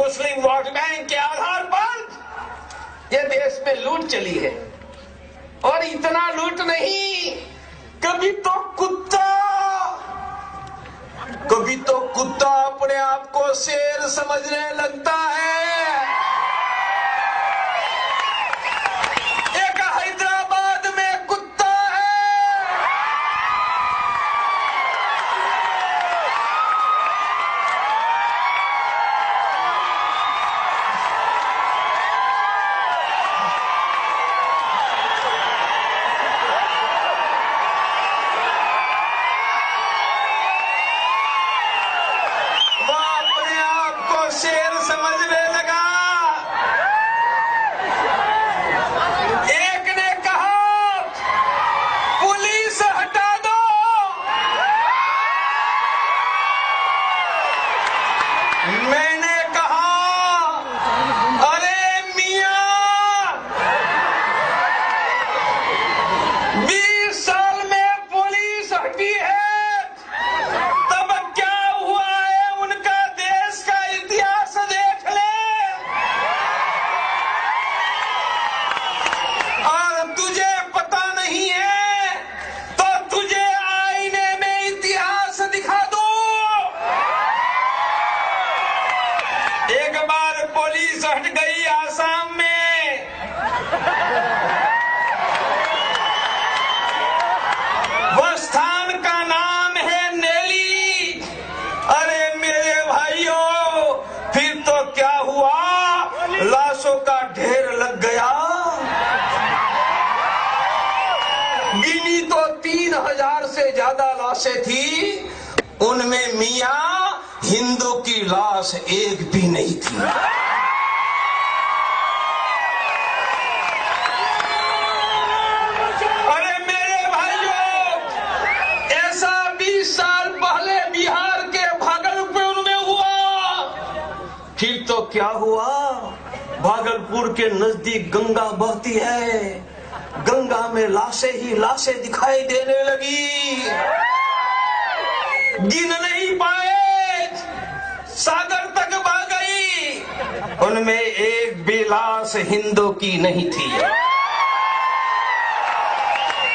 मुस्लिम vote bank के आधार पर ये देश में लूट चली है। और इतना लूट नहीं, कभी तो कुत्ता अपने आप को शेर समझने लगता है। एक हैदराबाद में कुत्ता है, शेर समझने लगा। एक ने कहा पुलिस हटा दो, मैंने कहा अरे मियां 20 साल में पुलिस हटी है, पुलिस हट गई आसाम में। वो स्थान का नाम है नेली। अरे मेरे भाइयों, फिर तो क्या हुआ, लाशों का ढेर लग गया। गिनी तो 3000 से ज्यादा लाशें थी, उनमें मियां हिंदू की लाश एक भी नहीं थी। अरे मेरे भाइयों, ऐसा 20 साल पहले बिहार के भागलपुर में हुआ। फिर तो क्या हुआ, भागलपुर के नजदीक गंगा बहती है, गंगा में लाशें ही लाशें दिखाई देने लगी। गिन नहीं पाए, सागर तक बह गई, उनमें एक भी लाश हिंदू की नहीं थी।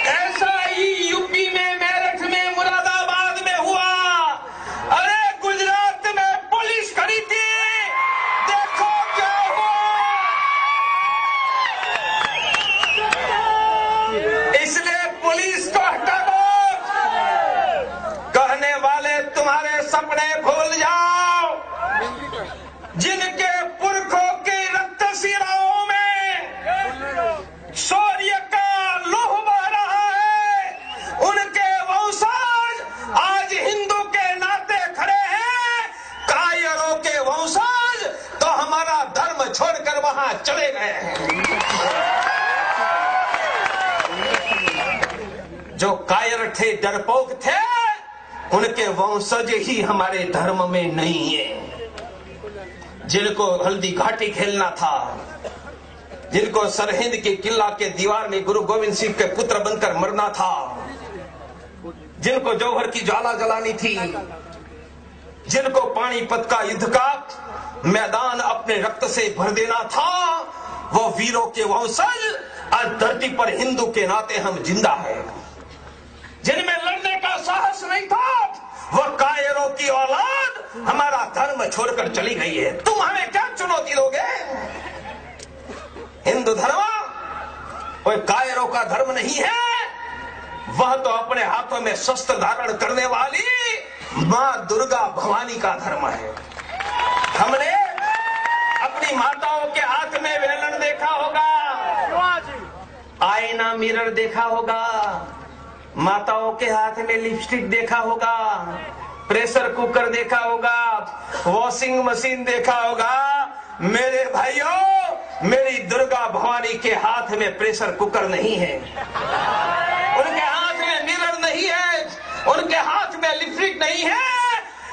ऐसा ही यूपी में, मेरठ में, मुरादाबाद में हुआ। अरे गुजरात में पुलिस खड़ी थी, देखो क्या हुआ। इसलिए पुलिस को हटा दो। कहने वाले तुम्हारे सपने भूल जाओ। जिनके पुरखों के रक्त शिराओं में शौर्य का लौह बह रहा है, उनके वंशज आज हिंदू के नाते खड़े हैं। कायरों के वंशज तो हमारा धर्म छोड़कर वहां चले गए हैं। जो कायर थे, डरपोक थे, उनके वंशज ही हमारे धर्म में नहीं है। जिनको हल्दी घाटी खेलना था, जिनको सरहिंद के किला के दीवार में गुरु गोविंद सिंह के पुत्र बनकर मरना था, जिनको जौहर की ज्वाला जलानी थी, जिनको पानीपत का युद्ध का मैदान अपने रक्त से भर देना था, वो वीरों के वंशज आज धरती पर हिंदू के नाते हम जिंदा है। जिनमें लड़ने का साहस नहीं था, वो कायरों की औलाद हमारा धर्म छोड़कर चली गई है। तुम हमें क्या चुनौती दोगे? हिंदू धर्म कोई कायरों का धर्म नहीं है, वह तो अपने हाथों में शस्त्र धारण करने वाली मां दुर्गा भवानी का धर्म है। हमने अपनी माताओं के हाथ में वेलन देखा होगा, आईना मिरर देखा होगा, माताओं के हाथ में लिपस्टिक देखा होगा, प्रेशर कुकर देखा होगा, वॉशिंग मशीन देखा होगा। मेरे भाइयों, मेरी दुर्गा भवानी के हाथ में प्रेशर कुकर नहीं है, उनके हाथ में मिरर नहीं है, उनके हाथ में लिपस्टिक नहीं है।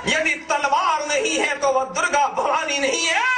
यदि तलवार नहीं है तो वह दुर्गा भवानी नहीं है।